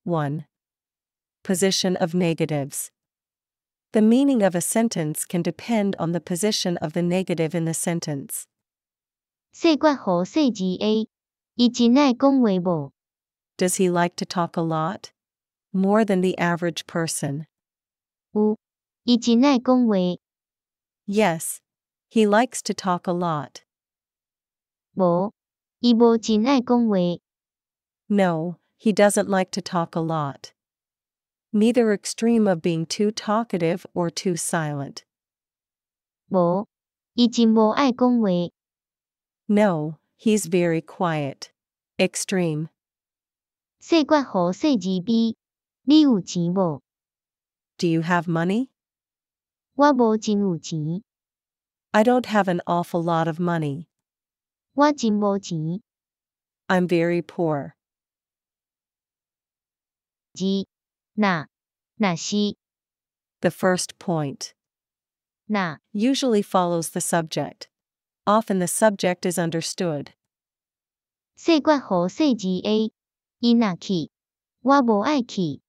1. Position of negatives. The meaning of a sentence can depend on the position of the negative in the sentence. 細骨好細字 A， 伊真愛講話無？ Does he like to talk a lot? More than the average person. 有，伊真愛講話。 Yes. He likes to talk a lot. 無，伊無真愛講話。 No, he doesn't like to talk a lot. Neither extreme of being too talkative or too silent. 無，伊真無愛講話。 No, he's very quiet. Extreme. 細骨好細字 B， 你有錢無？ Do you have money? 我無真有錢。 I don't have an awful lot of money. 我真無錢。 I'm very poor. 二，若是， The first point 若 usually follows the subject. Often the subject is understood. 細骨好細字 A， 伊若去，我無愛去。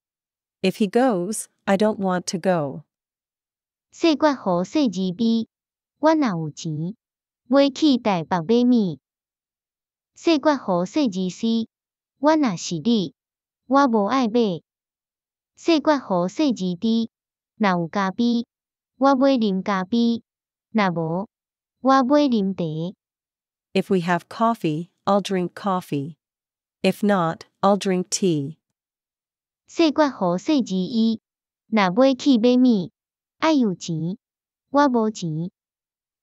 If he goes, I don't want to go. 細骨好細字 B， 我若有錢，買去台北買物。細骨好細字 C， 我若是你，我無愛買。細骨好細字 D， 若有咖啡，我買啉咖啡，若無，我買啉茶。 If we have coffee, I'll drink coffee. If not, I'll drink tea. 細骨好細字 E， 若買去買物，愛有錢，我無錢。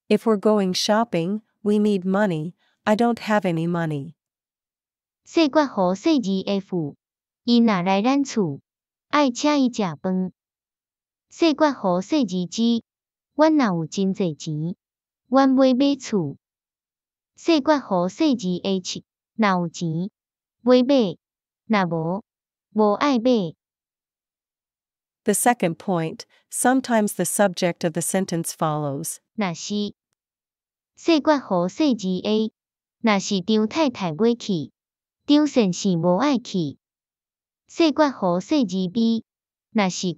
If we're going shopping, we need money. I don't have any money. 細骨好細字 F， 伊若來咱厝，愛請伊食飯。細骨好細字 G， 阮若有真濟錢，阮要買厝。細骨好細字 H， 若有錢，要買，若無，無愛買。 The second point, sometimes the subject of the sentence follows. 若是，細骨好細字 A， 若是張太太要去，張先生無愛去。細骨好細字 B， 若是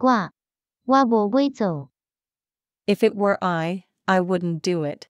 我無要做。 If it were I wouldn't do it.